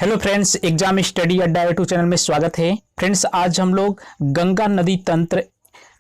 Hello friends, exam study अड्डा YouTube channel में स्वागत है। फ्रेंड्स, आज हम लोग गंगा नदी तंत्र,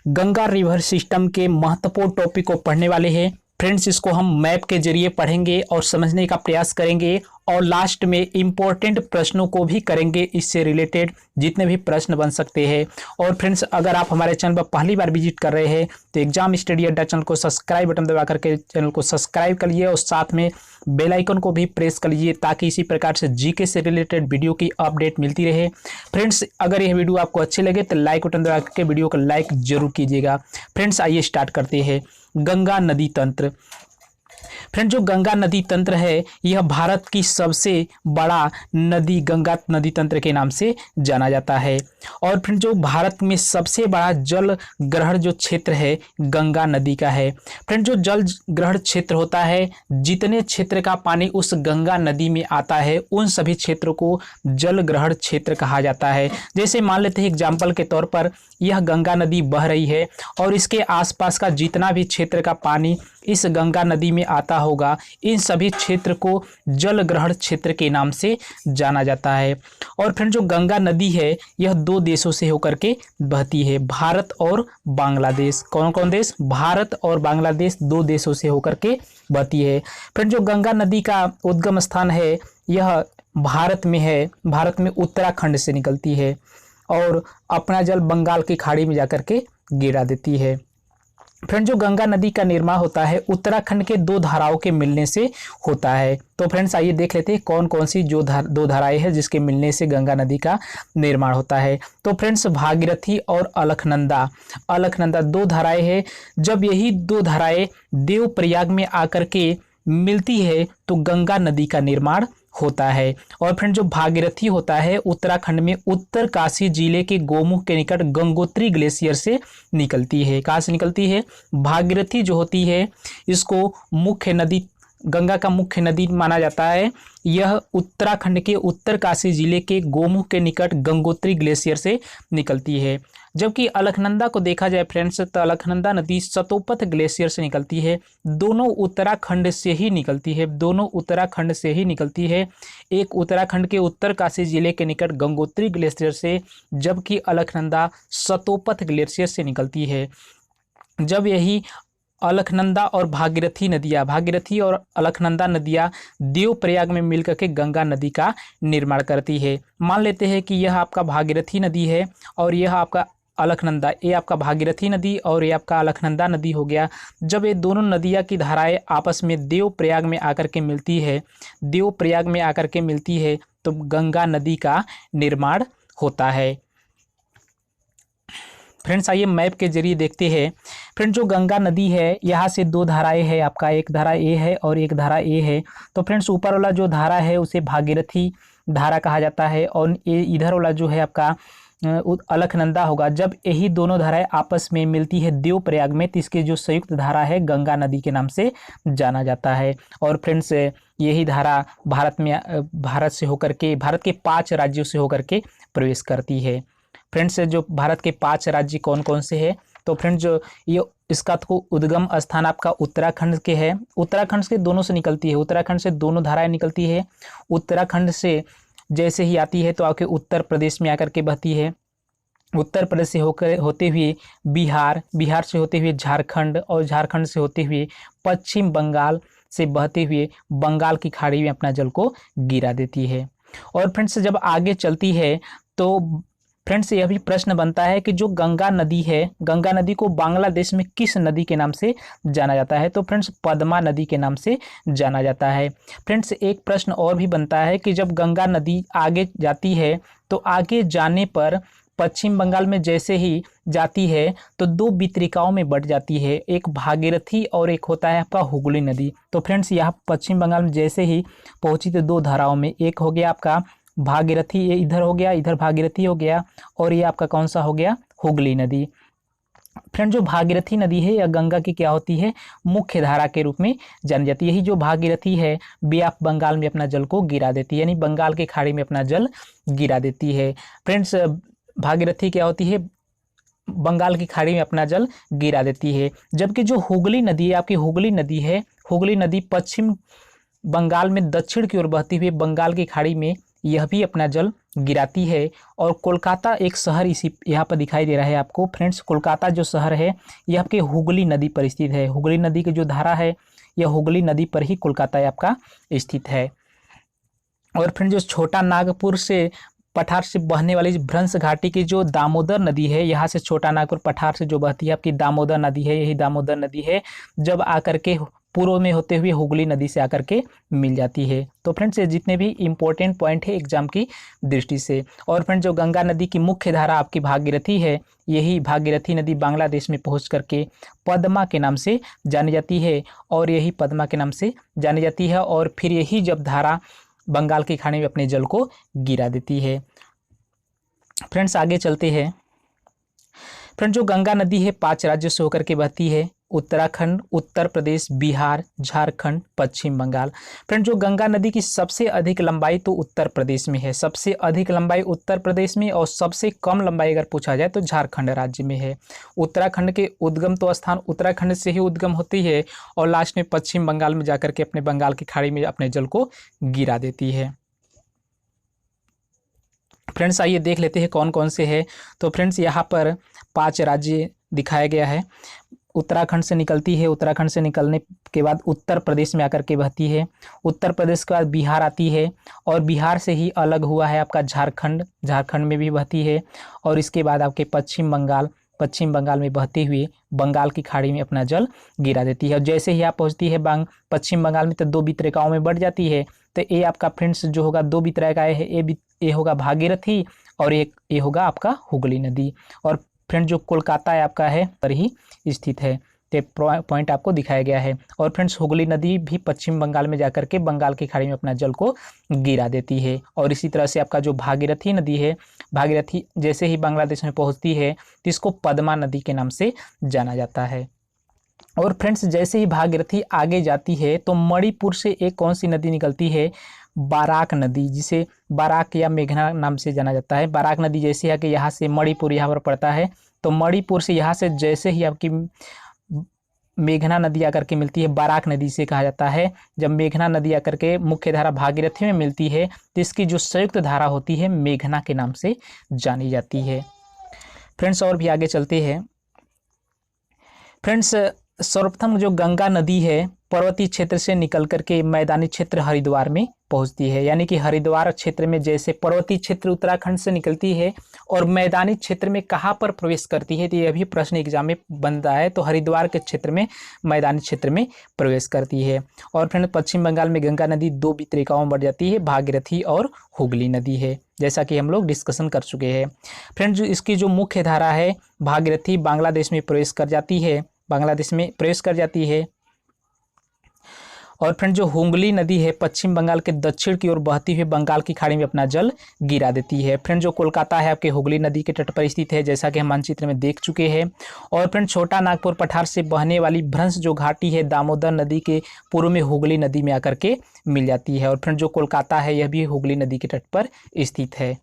गंगा रिवर सिस्टम के महत्वपूर्ण टॉपिक को पढ़ने वाले हैं। फ्रेंड्स, इसको हम मैप के जरिए पढ़ेंगे और समझने का प्रयास करेंगे और लास्ट में इम्पोर्टेंट प्रश्नों को भी करेंगे, इससे रिलेटेड जितने भी प्रश्न बन सकते हैं। और फ्रेंड्स, अगर आप हमारे चैनल पर पहली बार विजिट कर रहे हैं तो एग्जाम स्टडी अड्डा चैनल को सब्सक्राइब बटन दबा करके चैनल को सब्सक्राइब कर लीजिए और साथ में बेल आइकन को भी प्रेस कर लीजिए ताकि इसी प्रकार से जीके से रिलेटेड वीडियो की अपडेट मिलती रहे। फ्रेंड्स, अगर यह वीडियो आपको अच्छी लगे तो लाइक बटन दबा करके वीडियो को लाइक जरूर कीजिएगा। फ्रेंड्स, आइए स्टार्ट करते हैं। गंगा नदी तंत्र। फ्रेंड, जो गंगा नदी तंत्र है यह भारत की सबसे बड़ा नदी गंगा नदी तंत्र के नाम से जाना जाता है। और फ्रेंड, जो भारत में सबसे बड़ा जल ग्रहण जो क्षेत्र है गंगा नदी का है। फ्रेंड, जो जल ग्रहण क्षेत्र होता है, जितने क्षेत्र का पानी उस गंगा नदी में आता है उन सभी क्षेत्रों को जल ग्रहण क्षेत्र कहा जाता है। जैसे मान लेते हैं एग्जाम्पल के तौर पर यह गंगा नदी बह रही है और इसके आसपास का जितना भी क्षेत्र का पानी इस गंगा नदी में आता होगा, इन सभी क्षेत्र को जल ग्रहण क्षेत्र के नाम से जाना जाता है। और फ्रेंड, जो गंगा नदी है यह दो देशों से होकर के बहती है, भारत और बांग्लादेश। कौन कौन देश? भारत और बांग्लादेश, दो देशों से होकर के बहती है। फ्रेंड, जो गंगा नदी का उद्गम स्थान है यह भारत में है। भारत में उत्तराखंड से निकलती है और अपना जल बंगाल की खाड़ी में जाकर के गिरा देती है। फ्रेंड, जो गंगा नदी का निर्माण होता है उत्तराखंड के दो धाराओं के मिलने से होता है। तो फ्रेंड्स, आइए देख लेते हैं कौन कौन सी जो दो धाराएं हैं जिसके मिलने से गंगा नदी का निर्माण होता है। तो फ्रेंड्स, भागीरथी और अलकनंदा, अलकनंदा दो धाराएं हैं। जब यही दो धाराएं देवप्रयाग में आकर के मिलती है तो गंगा नदी का निर्माण होता है। और फ्रेंड, जो भागीरथी होता है उत्तराखंड में उत्तरकाशी जिले के गोमुख के निकट गंगोत्री ग्लेशियर से निकलती है। कहाँ से निकलती है? भागीरथी जो होती है इसको मुख्य नदी, गंगा का मुख्य नदी माना जाता है। यह उत्तराखंड के उत्तरकाशी जिले के गोमुख के निकट गंगोत्री ग्लेशियर से निकलती है। जबकि अलकनंदा को देखा जाए फ्रेंड्स तो अलकनंदा नदी सतोपथ ग्लेशियर से निकलती है। दोनों उत्तराखंड से ही निकलती है, दोनों उत्तराखंड से ही निकलती है। एक उत्तराखंड के उत्तरकाशी जिले के निकट गंगोत्री ग्लेशियर से, जबकि अलकनंदा सतोपथ ग्लेशियर से निकलती है। जब यही अलकनंदा और भागीरथी नदियाँ, भागीरथी और अलकनंदा नदियाँ देवप्रयाग में मिलकर के गंगा नदी का निर्माण करती है। मान लेते हैं कि यह आपका भागीरथी नदी है और यह आपका अलकनंदा, ये आपका भागीरथी नदी और ये आपका अलकनंदा नदी हो गया। जब ये दोनों नदियाँ की धाराएं आपस में देवप्रयाग में आकर के मिलती है, देवप्रयाग में आकर के मिलती है तो गंगा नदी का निर्माण होता है। फ्रेंड्स, आइए मैप के जरिए देखते हैं। फ्रेंड्स, जो गंगा नदी है यहाँ से दो धाराएं हैं, आपका एक धारा ए है और एक धारा ए है। तो फ्रेंड्स, ऊपर वाला जो धारा है उसे भागीरथी धारा कहा जाता है और ये इधर वाला जो है आपका अलकनंदा होगा। जब यही दोनों धाराएं आपस में मिलती है देवप्रयाग में तो इसके जो संयुक्त धारा है गंगा नदी के नाम से जाना जाता है। और फ्रेंड्स, यही धारा भारत से होकर के, भारत के 5 राज्यों से होकर के प्रवेश करती है। फ्रेंड्स, जो भारत के 5 राज्य कौन कौन से हैं? तो फ्रेंड्स, जो ये इसका तो उद्गम स्थान आपका उत्तराखंड के है। उत्तराखंड से दोनों से निकलती है, उत्तराखंड से दोनों धाराएं निकलती है। उत्तराखंड से जैसे ही आती है तो आके उत्तर प्रदेश में आकर के बहती है। उत्तर प्रदेश से होकर होते हुए बिहार, बिहार से होते हुए झारखंड और झारखंड से होते हुए पश्चिम बंगाल से बहते हुए बंगाल की खाड़ी में अपना जल को गिरा देती है। और फ्रेंड्स, जब आगे चलती है तो फ्रेंड्स यह भी प्रश्न बनता है कि जो गंगा नदी है, गंगा नदी को बांग्लादेश में किस नदी के नाम से जाना जाता है? तो फ्रेंड्स, पद्मा नदी के नाम से जाना जाता है। फ्रेंड्स, एक प्रश्न और भी बनता है कि जब गंगा नदी आगे जाती है तो आगे जाने पर पश्चिम बंगाल में जैसे ही जाती है तो दो वितरिकाओं में बट जाती है, एक भागीरथी और एक होता है आपका हुगली नदी। तो फ्रेंड्स, यहाँ पश्चिम बंगाल में जैसे ही पहुंची तो दो धाराओं में, एक हो गया आपका भागीरथी, ये इधर हो गया, इधर भागीरथी हो गया और ये आपका कौन सा हो गया? हुगली नदी। फ्रेंड, जो भागीरथी नदी है यह गंगा की क्या होती है? मुख्य धारा के रूप में जानी जाती है। यही जो भागीरथी है बे ऑफ बंगाल में अपना जल को गिरा देती है, यानी बंगाल की खाड़ी में अपना जल गिरा देती है। फ्रेंड्स, भागीरथी क्या होती है? बंगाल की खाड़ी में अपना जल गिरा देती है। जबकि जो हुगली नदी है आपकी, हुगली नदी है, हुगली नदी पश्चिम बंगाल में दक्षिण की ओर बहती हुई बंगाल की खाड़ी में यह भी अपना जल गिराती है। और कोलकाता एक शहर इसी यहाँ पर दिखाई दे रहा है आपको फ्रेंड्स। कोलकाता जो शहर है यह आपके हुगली नदी पर स्थित है। हुगली नदी की जो धारा है यह हुगली नदी पर ही कोलकाता आपका स्थित है। और फ्रेंड जो छोटा नागपुर से पठार से बहने वाली भ्रंश घाटी की जो दामोदर नदी है, यहाँ से छोटा नागपुर पठार से जो बहती है आपकी दामोदर नदी है, यही दामोदर नदी है जब आकर के पूर्व में होते हुए हुगली नदी से आकर के मिल जाती है। तो फ्रेंड्स ये जितने भी इंपॉर्टेंट पॉइंट है एग्जाम की दृष्टि से। और फ्रेंड्स जो गंगा नदी की मुख्य धारा आपकी भागीरथी है, यही भागीरथी नदी बांग्लादेश में पहुंच करके पद्मा के नाम से जानी जाती है, और यही पद्मा के नाम से जानी जाती है। और फिर यही जब धारा बंगाल की खाड़ी में अपने जल को गिरा देती है। फ्रेंड्स आगे चलते हैं। फ्रेंड जो गंगा नदी है 5 राज्यों से होकर के बहती है, उत्तराखंड, उत्तर प्रदेश, बिहार, झारखंड, पश्चिम बंगाल। फ्रेंड जो गंगा नदी की सबसे अधिक लंबाई तो उत्तर प्रदेश में है, सबसे अधिक लंबाई उत्तर प्रदेश में, और सबसे कम लंबाई अगर पूछा जाए तो झारखंड राज्य में है। उत्तराखंड के उद्गम तो स्थान उत्तराखंड से ही उद्गम होती है और लास्ट में पश्चिम बंगाल में जाकर के अपने बंगाल की खाड़ी में अपने जल को गिरा देती है। फ्रेंड्स आइए देख लेते हैं कौन कौन से है। तो फ्रेंड्स यहाँ पर 5 राज्य दिखाया गया है। उत्तराखंड से निकलती है, उत्तराखंड से निकलने के बाद उत्तर प्रदेश में आकर के बहती है, उत्तर प्रदेश के बाद बिहार आती है, और बिहार से ही अलग हुआ है आपका झारखंड, झारखंड में भी बहती है, और इसके बाद आपके पश्चिम बंगाल, पश्चिम बंगाल में बहते हुए बंगाल की खाड़ी में अपना जल गिरा देती है। और जैसे ही आप पहुँचती है पश्चिम बंगाल में तो 2 वितरकाओं में बढ़ जाती है। तो ये आपका फ्रेंड्स जो होगा 2 वितरकाएँ है, ये होगा भागीरथी, और एक ये होगा आपका हुगली नदी। और फ्रेंड जो कोलकाता है आपका है पर ही स्थित है, तो पॉइंट आपको दिखाया गया है। और फ्रेंड्स हुगली नदी भी पश्चिम बंगाल में जाकर के बंगाल की खाड़ी में अपना जल को गिरा देती है। और इसी तरह से आपका जो भागीरथी नदी है, भागीरथी जैसे ही बांग्लादेश में पहुंचती है तो इसको पद्मा नदी के नाम से जाना जाता है। और फ्रेंड्स जैसे ही भागीरथी आगे जाती है तो मणिपुर से एक कौन सी नदी निकलती है, बाराक नदी, जिसे बाराक या मेघना नाम से जाना जाता है। बाराक नदी जैसे है कि यहाँ से मणिपुर यहाँ पर पड़ता है, तो मणिपुर से यहाँ से जैसे ही आपकी मेघना नदी आकर के मिलती है, बाराक नदी से कहा जाता है। जब मेघना नदी आकर के मुख्य धारा भागीरथी में मिलती है तो इसकी जो संयुक्त धारा होती है मेघना के नाम से जानी जाती है। फ्रेंड्स और भी आगे चलते हैं। फ्रेंड्स सर्वप्रथम जो गंगा नदी है पर्वतीय क्षेत्र से निकल करके मैदानी क्षेत्र हरिद्वार में पहुंचती है, यानी कि हरिद्वार क्षेत्र में जैसे पर्वतीय क्षेत्र उत्तराखंड से निकलती है और मैदानी क्षेत्र में कहाँ पर प्रवेश करती है, तो यह भी प्रश्न एग्जाम में बनता है। तो हरिद्वार के क्षेत्र में मैदानी क्षेत्र में प्रवेश करती है। और फिर पश्चिम बंगाल में गंगा नदी 2 वितरकाओं में बढ़ जाती है, भागीरथी और हुगली नदी है, जैसा कि हम लोग डिस्कशन कर चुके हैं। फ्रेंड्स इसकी जो मुख्य धारा है भागीरथी बांग्लादेश में प्रवेश कर जाती है, बांग्लादेश में प्रवेश कर जाती है। और फ्रेंड जो हुगली नदी है पश्चिम बंगाल के दक्षिण की ओर बहती हुई बंगाल की खाड़ी में अपना जल गिरा देती है। फ्रेंड जो कोलकाता है आपके हुगली नदी के तट पर स्थित है, जैसा कि हम मानचित्र में देख चुके हैं। और फ्रेंड छोटा नागपुर पठार से बहने वाली भ्रंश जो घाटी है दामोदर नदी के पूर्व में हुगली नदी में आकर के मिल जाती है। और फ्रेंड जो कोलकाता है यह भी हुगली नदी के तट पर स्थित है।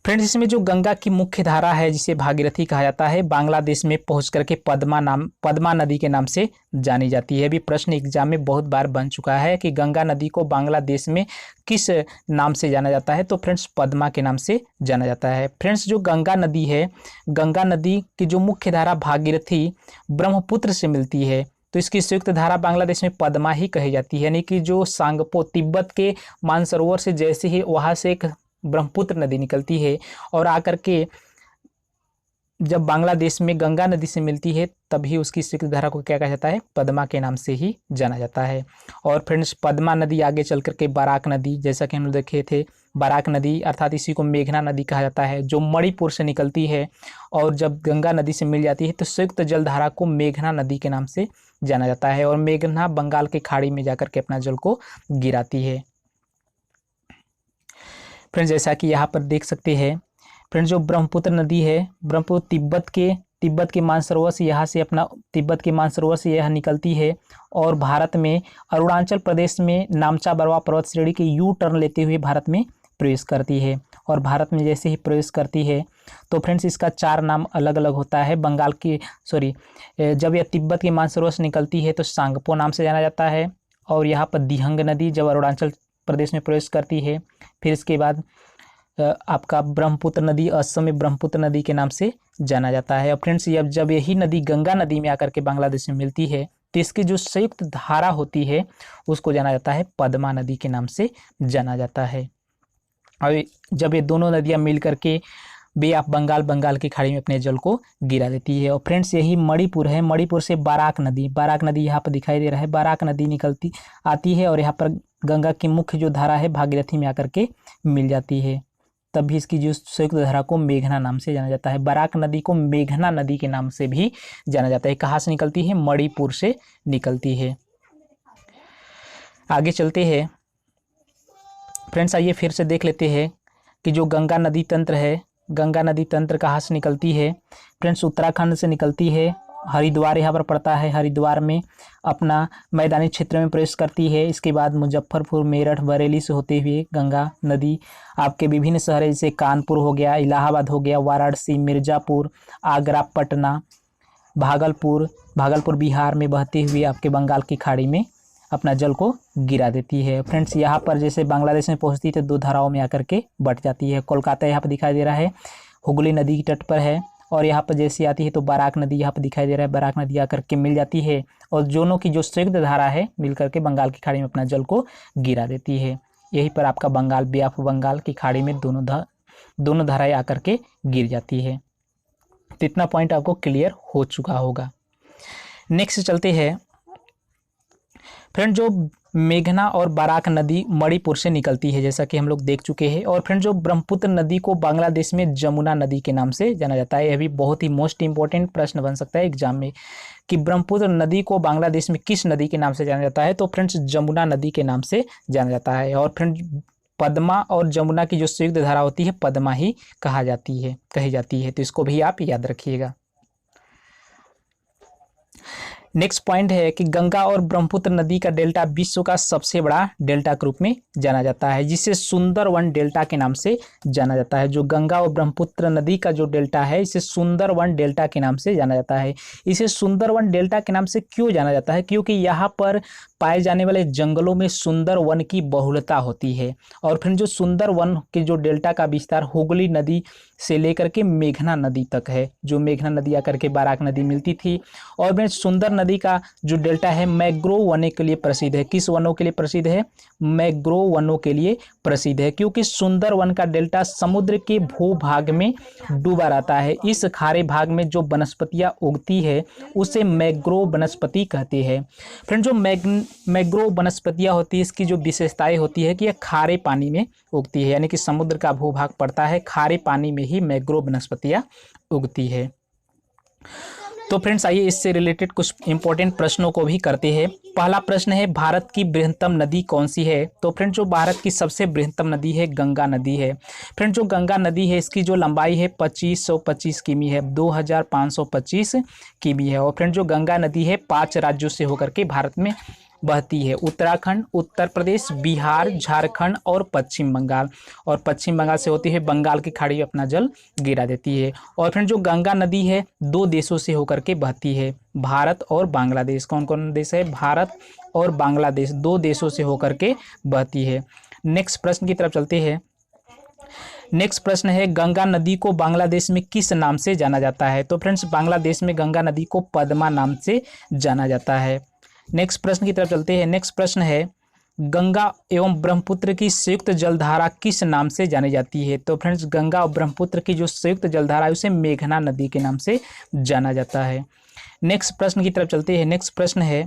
फ्रेंड्स इसमें जो गंगा की मुख्य धारा है जिसे भागीरथी कहा जाता है, बांग्लादेश में पहुंच करके पद्मा नदी के नाम से जानी जाती है। भी प्रश्न एग्जाम में बहुत बार बन चुका है कि गंगा नदी को बांग्लादेश में किस नाम से जाना जाता है, तो फ्रेंड्स पद्मा के नाम से जाना जाता है। फ्रेंड्स जो गंगा नदी है, गंगा नदी की जो मुख्य धारा भागीरथी ब्रह्मपुत्र से मिलती है, तो इसकी संयुक्त धारा बांग्लादेश में पद्मा ही कही जाती है। यानी कि जो सांगपो तिब्बत के मानसरोवर से जैसे ही वहाँ से एक ब्रह्मपुत्र नदी निकलती है और आकर के जब बांग्लादेश में गंगा नदी से मिलती है तभी उसकी संयुक्त धारा को क्या कहा जाता है, पद्मा के नाम से ही जाना जाता है। और फ्रेंड्स पद्मा नदी आगे चल करके बाराक नदी, जैसा कि हम लोग देखे थे, बाराक नदी अर्थात इसी को मेघना नदी कहा जाता है, जो मणिपुर से निकलती है और जब गंगा नदी से मिल जाती है तो संयुक्त जलधारा को मेघना नदी के नाम से जाना जाता है। और मेघना बंगाल की खाड़ी में जाकर के अपना जल को गिराती है। फ्रेंड्स जैसा कि यहाँ पर देख सकते हैं, फ्रेंड्स जो ब्रह्मपुत्र नदी है, ब्रह्मपुत्र तिब्बत के मानसरोवर से यहाँ से अपना तिब्बत के मानसरोवर से यह निकलती है और भारत में अरुणाचल प्रदेश में नामचा बरवा पर्वत श्रेणी के यू टर्न लेते हुए भारत में प्रवेश करती है। और भारत में जैसे ही प्रवेश करती है तो फ्रेंड्स इसका 4 नाम अलग अलग होता है। जब यह तिब्बत के मानसरोवर से निकलती है तो सांगपो नाम से जाना जाता है। और यहाँ पर दिहंग नदी जब अरुणाचल प्रदेश में प्रवेश करती है। फिर इसके बाद आपका ब्रह्मपुत्र नदी असम में ब्रह्मपुत्र नदी के नाम से जाना जाता है। और फ्रेंड्स जब यही नदी गंगा नदी में आकर के बांग्लादेश में मिलती है तो इसकी जो संयुक्त धारा होती है उसको जाना जाता है पद्मा नदी के नाम से जाना जाता है। और जब ये दोनों नदियां मिल करके बे ऑफ बंगाल की खाड़ी में अपने जल को गिरा देती है। और फ्रेंड्स यही मणिपुर है, मणिपुर से बाराक नदी यहाँ पर दिखाई दे रहा है, बाराक नदी निकलती आती है और यहाँ पर गंगा की मुख्य जो धारा है भागीरथी में आकर के मिल जाती है। तब भी इसकी जो संयुक्त धारा को मेघना नाम से जाना जाता है। बराक नदी को मेघना नदी के नाम से भी जाना जाता है। कहाँ से निकलती है? मणिपुर से निकलती है। आगे चलते हैं फ्रेंड्स, आइए फिर से देख लेते हैं कि जो गंगा नदी तंत्र है, गंगा नदी तंत्र कहाँ से निकलती है। फ्रेंड्स उत्तराखंड से निकलती है, हरिद्वार यहाँ पर पड़ता है, हरिद्वार में अपना मैदानी क्षेत्र में प्रवेश करती है। इसके बाद मुजफ्फरपुर, मेरठ, बरेली से होते हुए गंगा नदी आपके विभिन्न शहर जैसे कानपुर हो गया, इलाहाबाद हो गया, वाराणसी, मिर्ज़ापुर, आगरा, पटना, भागलपुर बिहार में बहते हुए आपके बंगाल की खाड़ी में अपना जल को गिरा देती है। फ्रेंड्स यहाँ पर जैसे बांग्लादेश में पहुँचती है तो दो धाराओं में आकर के बट जाती है। कोलकाता यहाँ पर दिखाई दे रहा है, हुगली नदी की तट पर है, और यहाँ पर जैसे आती है तो बाराक नदी यहाँ पर दिखाई दे रहा है, बाराक नदी आकर के मिल जाती है और दोनों की जो संयुक्त धारा है मिल करके बंगाल की खाड़ी में अपना जल को गिरा देती है। यहीं पर आपका बंगाल, बे ऑफ बंगाल की खाड़ी में दोनों धाराएं आकर के गिर जाती है। तो इतना पॉइंट आपको क्लियर हो चुका होगा। नेक्स्ट चलते हैं फ्रेंड, जो मेघना और बाराक नदी मणिपुर से निकलती है जैसा कि हम लोग देख चुके हैं। और फ्रेंड जो ब्रह्मपुत्र नदी को बांग्लादेश में जमुना नदी के नाम से जाना जाता है। यह भी बहुत ही मोस्ट इंपॉर्टेंट प्रश्न बन सकता है एग्जाम में कि ब्रह्मपुत्र नदी को बांग्लादेश में किस नदी के नाम से जाना जाता है। तो फ्रेंड्स जमुना नदी के नाम से जाना जाता है। और फ्रेंड पद्मा और जमुना की जो संयुक्त धारा होती है पद्मा ही कही जाती है। तो इसको भी आप याद रखिएगा। नेक्स्ट पॉइंट है कि गंगा और ब्रह्मपुत्र नदी का डेल्टा विश्व का सबसे बड़ा डेल्टा के रूप में जाना जाता है, जिसे सुंदरवन डेल्टा के नाम से जाना जाता है। जो गंगा और ब्रह्मपुत्र नदी का जो डेल्टा है इसे सुंदरवन डेल्टा के नाम से जाना जाता है। इसे सुंदरवन डेल्टा के नाम से क्यों जाना जाता है? क्योंकि यहाँ पर पाए जाने वाले जंगलों में सुंदर वन की बहुलता होती है। और फिर जो सुंदर वन के जो डेल्टा का विस्तार हुगली नदी से लेकर के मेघना नदी तक है, जो मेघना नदी आकर के बाराक नदी मिलती थी। और फिर सुंदर नदी का जो डेल्टा है मैंग्रोव वनों के लिए प्रसिद्ध है। किस वनों के लिए प्रसिद्ध है? मैंग्रोव वनों के लिए प्रसिद्ध है, क्योंकि सुंदर वन का डेल्टा समुद्र के भूभाग में डूबा रहता है। इस खारे भाग में जो वनस्पतियां उगती है उसे मैंग्रोव वनस्पति कहते हैं। फ्रेंड जो मैंग्रोव वनस्पतियां होती है इसकी जो विशेषताएं होती है कि यह खारे पानी में उगती है, यानी कि समुद्र का भूभाग पड़ता है, खारे पानी में ही मैंग्रोव वनस्पतियां उगती है। तो फ्रेंड्स आइए इससे रिलेटेड कुछ इंपॉर्टेंट प्रश्नों को भी करते हैं। पहला प्रश्न है भारत की बृहत्तम नदी कौन सी है? तो फ्रेंड जो भारत की सबसे बृहत्तम नदी है गंगा नदी है। फ्रेंड जो गंगा नदी है इसकी जो लंबाई है 2525 किमी है, 2525 किमी है। और फ्रेंड जो गंगा नदी है 5 राज्यों से होकर के भारत में बहती है, उत्तराखंड, उत्तर प्रदेश, बिहार, झारखंड और पश्चिम बंगाल। और पश्चिम बंगाल से होती है बंगाल की खाड़ी में अपना जल गिरा देती है। और फिर जो गंगा नदी है 2 देशों से होकर के बहती है, भारत और बांग्लादेश। कौन कौन देश है? भारत और बांग्लादेश 2 देशों से होकर के बहती है। नेक्स्ट प्रश्न की तरफ चलते हैं। नेक्स्ट प्रश्न है गंगा नदी को बांग्लादेश में किस नाम से जाना जाता है? तो फ्रेंड्स बांग्लादेश में गंगा नदी को पद्मा नाम से जाना जाता है। नेक्स्ट प्रश्न की तरफ चलते हैं। नेक्स्ट प्रश्न है गंगा एवं ब्रह्मपुत्र की संयुक्त जलधारा किस नाम से जानी जाती है? तो फ्रेंड्स गंगा और ब्रह्मपुत्र की जो संयुक्त जलधारा है उसे मेघना नदी के नाम से जाना जाता है। नेक्स्ट प्रश्न की तरफ चलते हैं। नेक्स्ट प्रश्न है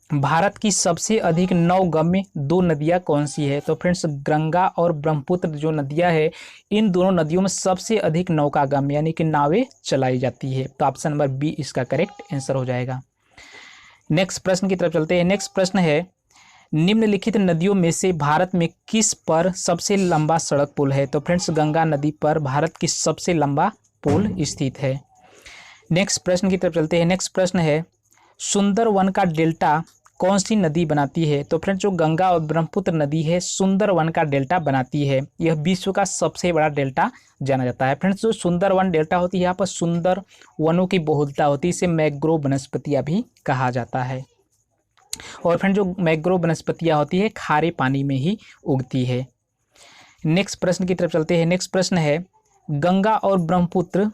भारत की सबसे अधिक नौगम्य 2 नदियां कौन सी है? तो फ्रेंड्स गंगा और ब्रह्मपुत्र जो नदियां है इन दोनों नदियों में सबसे अधिक नौकागम्य यानी कि नावें चलाई जाती है। तो ऑप्शन नंबर बी इसका करेक्ट आंसर हो जाएगा। नेक्स्ट प्रश्न की तरफ चलते हैं। नेक्स्ट प्रश्न है निम्नलिखित नदियों में से भारत में किस पर सबसे लंबा सड़क पुल है? तो फ्रेंड्स गंगा नदी पर भारत की सबसे लंबा पुल स्थित है। नेक्स्ट प्रश्न की तरफ चलते हैं। नेक्स्ट प्रश्न है सुंदरवन का डेल्टा कौन सी नदी बनाती है? तो फ्रेंड्स जो गंगा और ब्रह्मपुत्र नदी है सुंदरवन का डेल्टा बनाती है। यह विश्व का सबसे बड़ा डेल्टा जाना जाता है। फ्रेंड्स जो सुंदरवन डेल्टा होती है यहाँ पर सुंदर वनों की बहुलता होती है, इसे मैंग्रोव वनस्पतियाँ भी कहा जाता है। और फ्रेंड जो मैंग्रोव वनस्पतियाँ होती है खारे पानी में ही उगती है। नेक्स्ट प्रश्न की तरफ चलते हैं। नेक्स्ट प्रश्न है गंगा और ब्रह्मपुत्र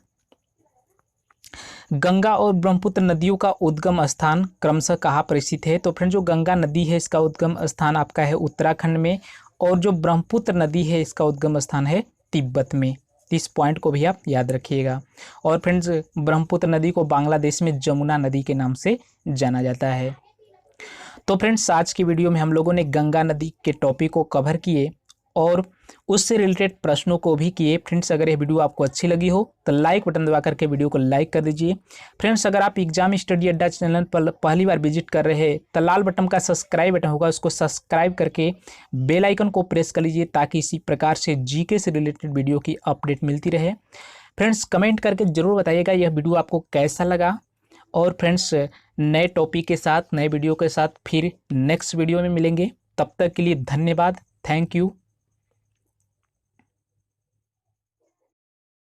नदियों का उद्गम स्थान क्रमशः कहाँ पर स्थित है? तो फ्रेंड जो गंगा नदी है इसका उद्गम स्थान आपका है उत्तराखंड में, और जो ब्रह्मपुत्र नदी है इसका उद्गम स्थान है तिब्बत में। इस पॉइंट को भी आप याद रखिएगा। और फ्रेंड्स ब्रह्मपुत्र नदी को बांग्लादेश में जमुना नदी के नाम से जाना जाता है। तो फ्रेंड्स आज की वीडियो में हम लोगों ने गंगा नदी के टॉपिक को कवर किए और उससे रिलेटेड प्रश्नों को भी किए। फ्रेंड्स अगर ये वीडियो आपको अच्छी लगी हो तो लाइक बटन दबा करके वीडियो को लाइक कर दीजिए। फ्रेंड्स अगर आप एग्जाम स्टडी अड्डा चैनल पर पहली बार विजिट कर रहे हैं तो लाल बटन का सब्सक्राइब बटन होगा, उसको सब्सक्राइब करके बेल आइकन को प्रेस कर लीजिए ताकि इसी प्रकार से जीके से रिलेटेड वीडियो की अपडेट मिलती रहे। फ्रेंड्स कमेंट करके ज़रूर बताइएगा यह वीडियो आपको कैसा लगा। और फ्रेंड्स नए टॉपिक के साथ नए वीडियो के साथ फिर नेक्स्ट वीडियो में मिलेंगे। तब तक के लिए धन्यवाद। Thank you.